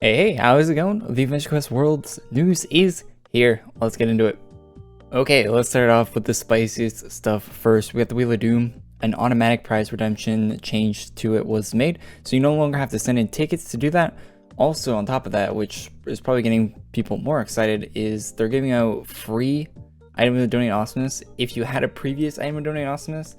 Hey, how's it going? The Adventure Quest World's news is here. Let's get into it. Okay, let's start off with the spiciest stuff first. We got the Wheel of Doom. An automatic prize redemption change to it was made, so you no longer have to send in tickets to do that. Also, on top of that, which is probably getting people more excited, is they're giving out free Item of Donate Awesomeness if you had a previous Item of Donate Awesomeness.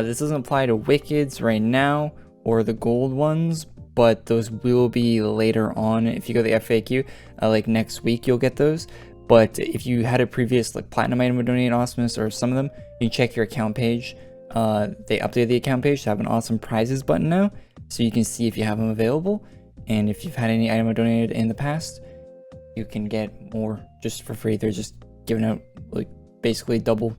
This doesn't apply to Wickeds right now or the gold ones, but those will be later on. If you go to the FAQ, like next week, you'll get those. But if you had a previous like platinum item of donate awesomeness or some of them, you can check your account page. They updated the account page to have an awesome prizes button now, so you can see if you have them available. And if you've had any item of donated in the past, you can get more just for free. They're just giving out like basically double.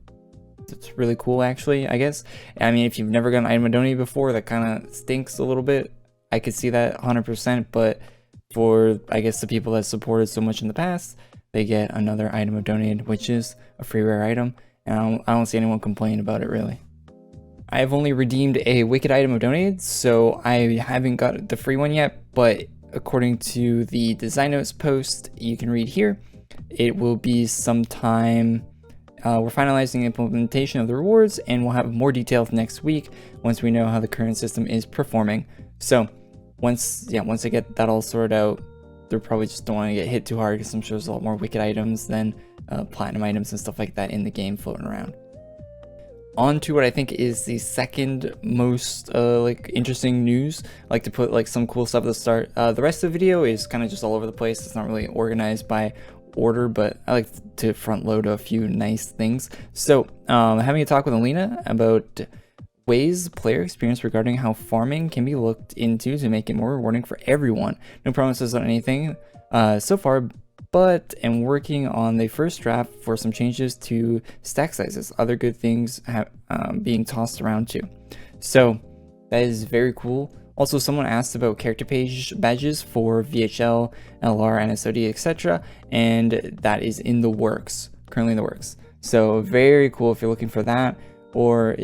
It's really cool, actually, I guess. I mean, if you've never gotten an item of donated before, that kind of stinks a little bit. I could see that 100%, but for, I guess, the people that supported so much in the past, they get another item of donated, which is a free rare item, and I don't see anyone complain about it, really. I have only redeemed a Wicked item of donated, so I haven't got the free one yet, but according to the design notes post you can read here, it will be sometime. We're finalizing the implementation of the rewards, and we'll have more details next week once we know how the current system is performing. So once they get that all sorted out, they're probably just don't want to get hit too hard, because I'm sure there's a lot more Wicked items than platinum items and stuff like that in the game floating around. On to what I think is the second most like interesting news. I like to put like some cool stuff at the start. The rest of the video is kind of just all over the place. It's not really organized by order, but I like to front load a few nice things. So having a talk with Alina about ways player experience regarding how farming can be looked into to make it more rewarding for everyone. No promises on anything so far, but am working on the first draft for some changes to stack sizes. Other good things have being tossed around too. So that is very cool. Also, someone asked about character page badges for VHL, LR, NSOD, etc., and that is in the works, currently in the works. So very cool if you're looking for that, or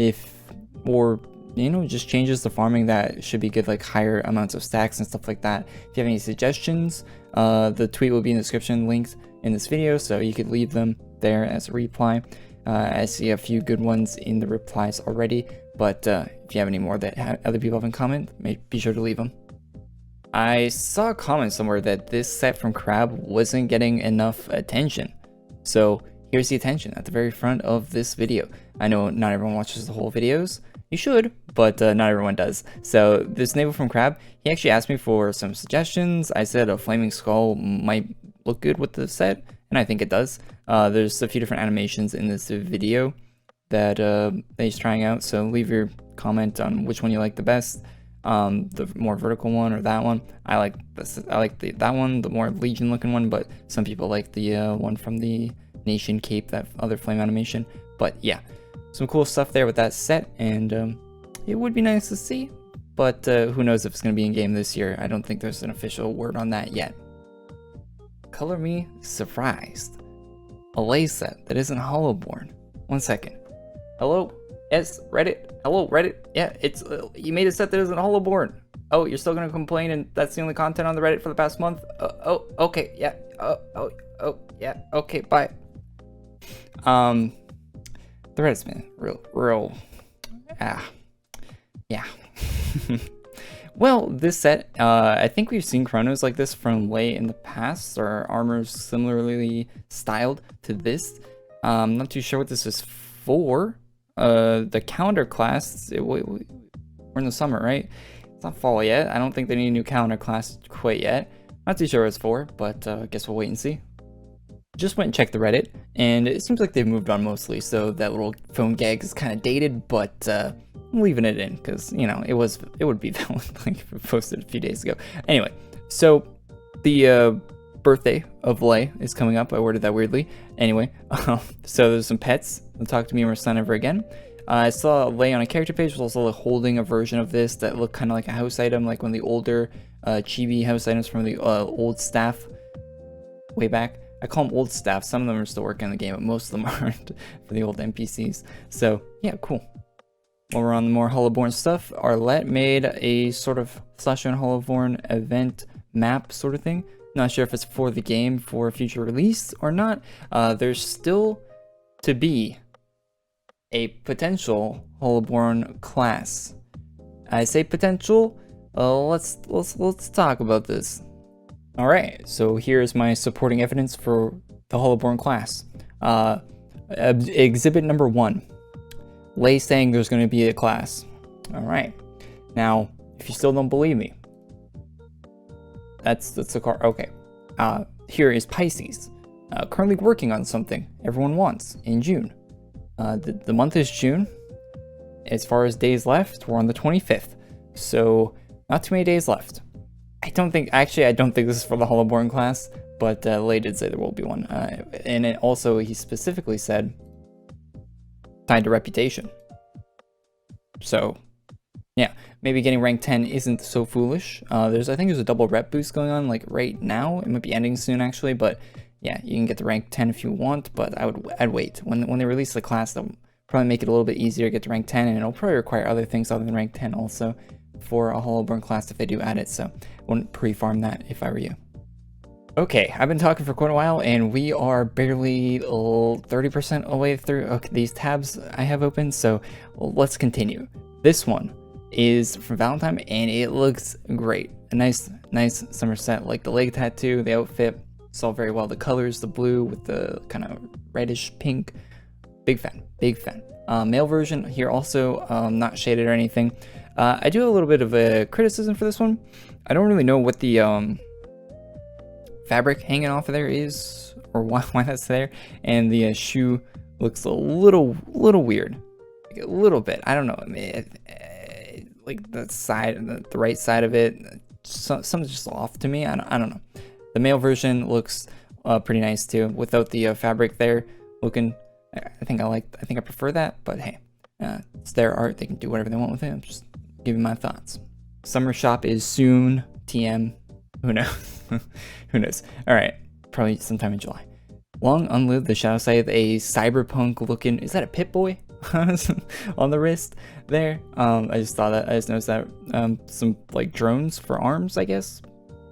you know, just changes to farming that should be good, like higher amounts of stacks and stuff like that. If you have any suggestions, the tweet will be in the description, linked in this video, so you could leave them there as a reply. I see a few good ones in the replies already, but if you have any more that other people have in comment, be sure to leave them. I saw a comment somewhere that this set from Crab wasn't getting enough attention, so here's the attention at the very front of this video. I know not everyone watches the whole videos. You should, but not everyone does. So this naval from Crab, he actually asked me for some suggestions. I said a flaming skull might look good with the set, and I think it does. There's a few different animations in this video that he's trying out, so leave your comment on which one you like the best. The more vertical one or that one. I like that one, the more Legion looking one, but some people like the one from the Nation Cape, that other flame animation. But yeah, some cool stuff there with that set, and it would be nice to see, but who knows if it's going to be in game this year. I don't think there's an official word on that yet. Color me surprised. A Lae set that isn't Hollowborn. 1 second. Hello? Yes, Reddit? Hello, Reddit? Yeah, it's you made a set that isn't Hollowborn. Oh, you're still going to complain and that's the only content on the Reddit for the past month? Oh, okay, yeah. Oh, yeah, okay, bye. The Reddit's been real, yeah. Well, this set, I think we've seen Chronos like this from Lae in the past, or armors similarly styled to this. I'm not too sure what this is for. The calendar class, we're in the summer, right? It's not fall yet. I don't think they need a new calendar class quite yet. Not too sure what it's for, but I guess we'll wait and see. Just went and checked the Reddit, and it seems like they've moved on mostly, so that little phone gag is kind of dated, but I'm leaving it in because, you know, it would be valid, like posted a few days ago. Anyway, so the birthday of Lae is coming up. I worded that weirdly. Anyway, so there's some pets. They'll talk to me or son ever again. I saw Lae on a character page was also holding a version of this that looked kind of like a house item, like one of the older chibi house items from the old staff way back. I call them old staff. Some of them are still working on the game, but most of them aren't for the old NPCs. So yeah, cool. While we're on the more Hollowborn stuff, Arlette made a sort of Slash on Hollowborn event map sort of thing. Not sure if it's for the game for future release or not. There's still to be a potential Hollowborn class. I say potential. Let's talk about this. All right, so here's my supporting evidence for the Hollowborn class. Exhibit number 1. Lae saying there's going to be a class. All right. Now, if you still don't believe me, that's the card. Okay. Here is Pisces. Currently working on something everyone wants in June. The month is June. As far as days left, we're on the 25th. So not too many days left. I don't think this is for the Hollowborn class, but Lae did say there will be one. And it also, he specifically said, tied to reputation. So, yeah, maybe getting rank 10 isn't so foolish. I think there's a double rep boost going on, like right now. It might be ending soon, actually, but yeah, you can get the rank 10 if you want, but I'd wait. When they release the class, they'll probably make it a little bit easier to get to rank 10, and it'll probably require other things other than rank 10 also for a Hollowborn class if they do add it, so I wouldn't pre-farm that if I were you. Okay, I've been talking for quite a while, and we are barely 30% away through these tabs I have open, so let's continue. This one is from Valentine, and it looks great. A nice summer set, like the leg tattoo, the outfit, saw very well. The colors, the blue with the kind of reddish pink. Big fan. Male version here also, not shaded or anything. I do have a little bit of a criticism for this one. I don't really know what the fabric hanging off of there is, or why that's there, and the shoe looks a little weird, like a little bit. I don't know. I mean, like the side, the right side of it, something's just off to me. I don't know. The male version looks pretty nice too, without the fabric there. Looking, I think I prefer that. But hey, it's their art. They can do whatever they want with it. I'm just giving my thoughts. Summer shop is soon. TM. Who knows? Who knows? All right, probably sometime in July. Long unlived the Shadowscythe, a cyberpunk looking. Is that a Pip-Boy on the wrist there? I just noticed that. Some like drones for arms, I guess,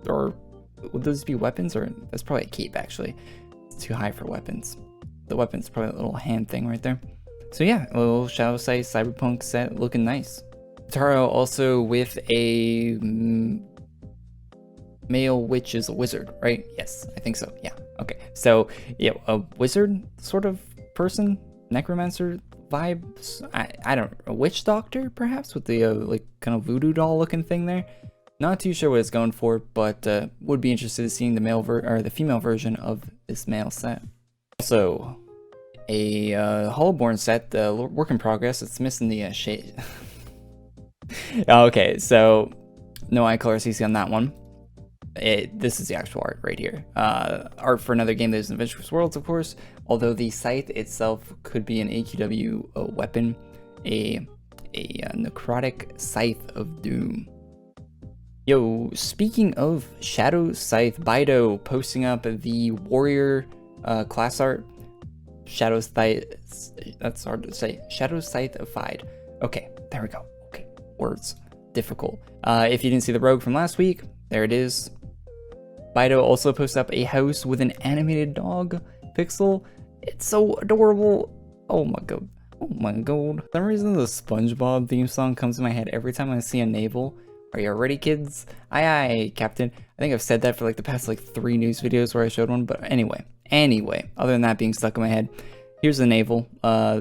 or would those be weapons? Or that's probably a cape actually. It's too high for weapons. The weapon's probably a little hand thing right there. So yeah, a little Shadowscythe cyberpunk set looking nice. Kotaro also with a male witch is a wizard, right? Yes, I think so. Yeah. Okay. So yeah, a wizard sort of person, necromancer vibes. I don't know, a witch doctor perhaps with the like kind of voodoo doll looking thing there. Not too sure what it's going for, but would be interested in seeing the female version of this male set. Also, a Hollowborn set, work in progress. It's missing the shade. Okay, so no eye color CC on that one. This is the actual art right here. Art for another game that is Adventurous Worlds, of course. Although the scythe itself could be an AQW weapon, a necrotic scythe of doom. Yo, speaking of Shadowscythe, Bido posting up the warrior class art. Shadowscythe, that's hard to say. Shadowscythe-ified. Okay, there we go. Okay, words. Difficult. If you didn't see the rogue from last week, there it is. Bido also posts up a house with an animated dog pixel. It's so adorable. Oh my god. Oh my god. For some reason the SpongeBob theme song comes in my head every time I see a naval. Are you ready, kids? Aye aye, Captain. I think I've said that for like the past like 3 news videos where I showed one, but anyway, other than that being stuck in my head, here's the naval.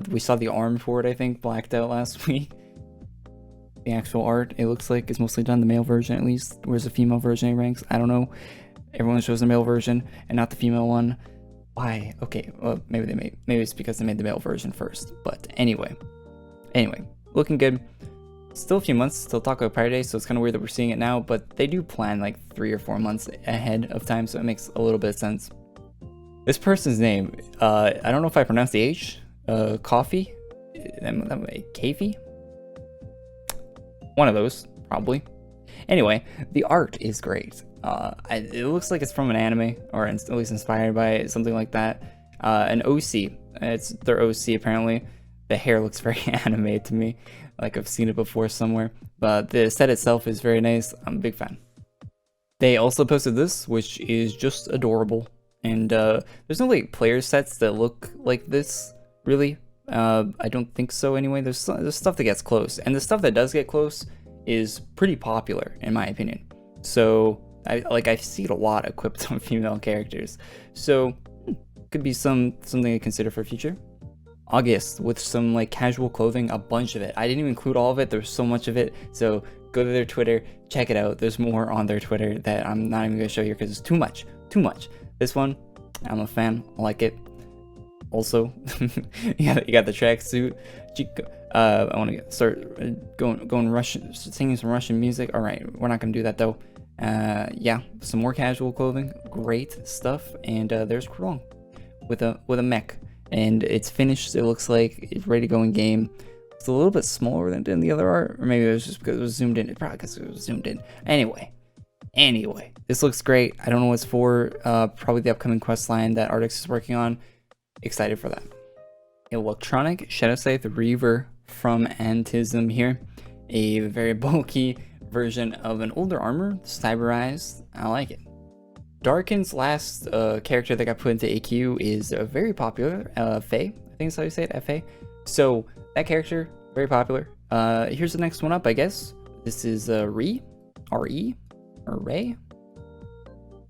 We saw the arm for it, I think, blacked out last week. The actual art, it looks like, is mostly done, the male version at least. Where's the female version in ranks? I don't know. Everyone shows the male version and not the female one. Why? Okay, well, maybe it's because they made the male version first. But anyway, looking good. Still a few months till Taco Pirate Day, so it's kind of weird that we're seeing it now, but they do plan like 3 or 4 months ahead of time, so it makes a little bit of sense. This person's name, I don't know if I pronounced the H, Kahfy? Kahfy? One of those, probably. Anyway, the art is great. It looks like it's from an anime, or at least inspired by something like that. An OC, it's their OC apparently. The hair looks very anime to me, like I've seen it before somewhere. But the set itself is very nice. I'm a big fan. They also posted this, which is just adorable. And there's no like player sets that look like this, really. I don't think so anyway. There's stuff that gets close, and the stuff that does get close is pretty popular in my opinion. So I see it a lot equipped on female characters. So could be something to consider for future. August with some like casual clothing, a bunch of it. I didn't even include all of it. There's so much of it. So go to their Twitter, check it out. There's more on their Twitter that I'm not even gonna show here because it's too much. This one, I'm a fan. I like it. Also, you got the tracksuit. I want to start going Russian, singing some Russian music. All right, we're not gonna do that though. Yeah, some more casual clothing, great stuff. And there's Crulon with a mech, and it's finished. It looks like it's ready to go in game. It's a little bit smaller than the other art, or maybe it was just because it was zoomed in. It's probably because it was zoomed in. Anyway, this looks great. I don't know what it's for. Probably the upcoming quest line that Artix is working on. Excited for that. Electronic Shadowscythe Reaver from Antisam here. A very bulky version of an older armor, cyberized. I like it. Darkon's last character that got put into AQ is very popular. Faye, I think that's how you say it, FA. So that character, very popular. Here's the next one up, I guess. This is Re, R-E, or Ray.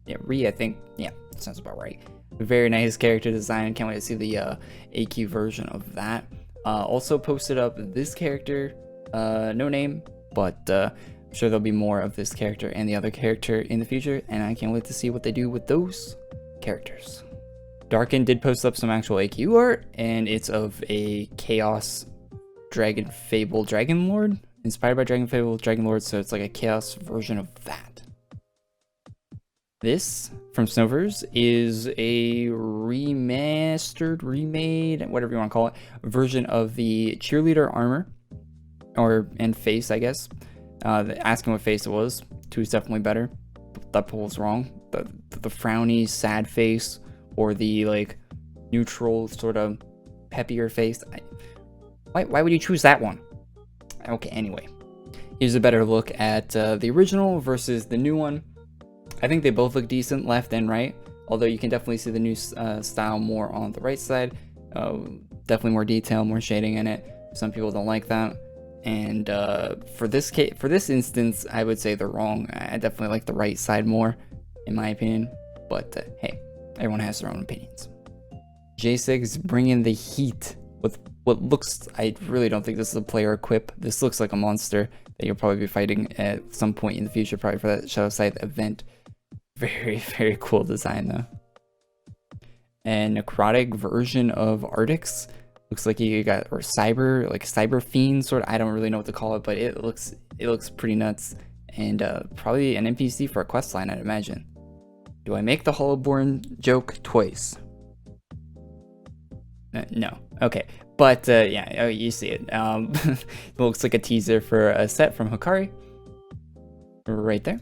Yeah, Re, I think. Yeah, sounds about right. Very nice character design. Can't wait to see the AQ version of that. Also posted up this character, no name, but I'm sure there'll be more of this character and the other character in the future, and I can't wait to see what they do with those characters. Darkon did post up some actual AQ art, and it's of a Chaos Dragon Fable Dragon Lord, inspired by Dragon Fable Dragon Lord, so it's like a Chaos version of that. This, from Snowvers, is a remastered, remade, whatever you want to call it, version of the cheerleader armor, and face, I guess. Asking what face it was. 2 is definitely better. That poll was wrong. The frowny, sad face, or the like neutral, sort of peppier face. Why would you choose that one? Okay, anyway. Here's a better look at the original versus the new one. I think they both look decent, left and right, although you can definitely see the new style more on the right side. Definitely more detail, more shading in it. Some people don't like that, and for this instance, I would say they're wrong. I definitely like the right side more, in my opinion. But hey, everyone has their own opinions. J6 bringing the heat with what looks. I really don't think this is a player equip. This looks like a monster that you'll probably be fighting at some point in the future, probably for that Shadowscythe event. Very, very cool design though. And necrotic version of Artix. Looks like you got, or cyber fiend sort of. I don't really know what to call it, but it looks pretty nuts. And probably an NPC for a quest line, I'd imagine. Do I make the Hollowborn joke twice? No. Okay. But yeah, oh, you see it. It looks like a teaser for a set from Hikari. Right there.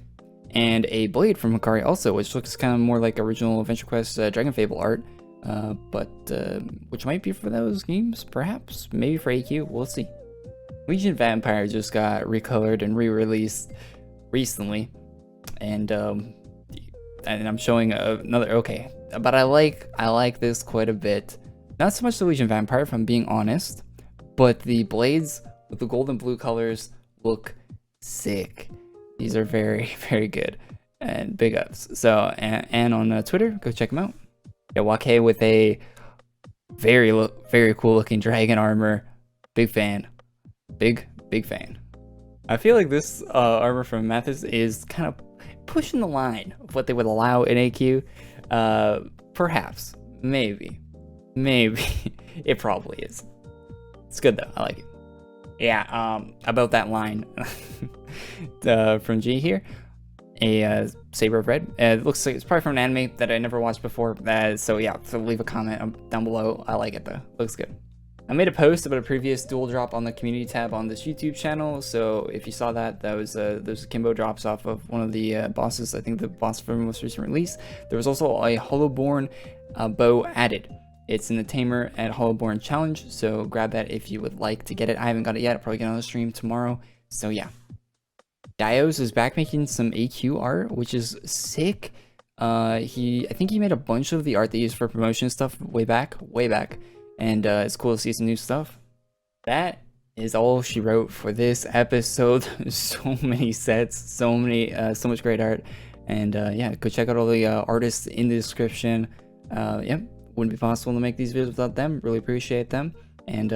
And a blade from Hikari also, which looks kind of more like original Adventure Quest Dragon Fable art, but which might be for those games, perhaps, maybe for AQ, we'll see. Legion Vampire just got recolored and re-released recently, and I'm showing another. Okay, but I like this quite a bit. Not so much the Legion Vampire, if I'm being honest, but the blades with the gold and blue colors look sick. These are very, very good, and big ups. So, and on Twitter, go check them out. Yeah, Wakai with a very cool looking dragon armor. Big fan, big fan. I feel like this armor from Matheus is kind of pushing the line of what they would allow in AQ. Perhaps, maybe, it probably is. It's good though. I like it. Yeah, about that line from G here, a saber of red. It looks like it's probably from an anime that I never watched before. So yeah, so leave a comment down below. I like it though. Looks good. I made a post about a previous dual drop on the community tab on this YouTube channel. So if you saw that, was those Kimbo drops off of one of the bosses. I think the boss from the most recent release. There was also a Hollowborn bow added. It's in the Tamer at Hollowborn Challenge, so grab that if you would like to get it. I haven't got it yet. I'll probably get it on the stream tomorrow. So yeah. Diozz is back making some AQ art, which is sick. I think he made a bunch of the art they used for promotion stuff way back, and it's cool to see some new stuff. That is all she wrote for this episode. So many sets, so much great art, and yeah, go check out all the artists in the description. Yeah, wouldn't be possible to make these videos without them. Really appreciate them, and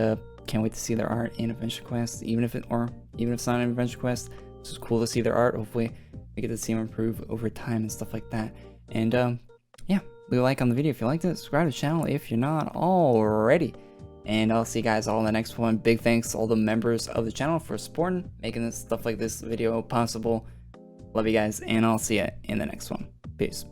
can't wait to see their art in Adventure Quest, even if it's not an Adventure Quest. It's just cool to see their art. Hopefully we get to see them improve over time and stuff like that. And yeah, leave a like on the video if you liked it. Subscribe to the channel if you're not already. And I'll see you guys all in the next one. Big thanks to all the members of the channel for supporting, making this stuff like this video possible. Love you guys, and I'll see you in the next one. Peace.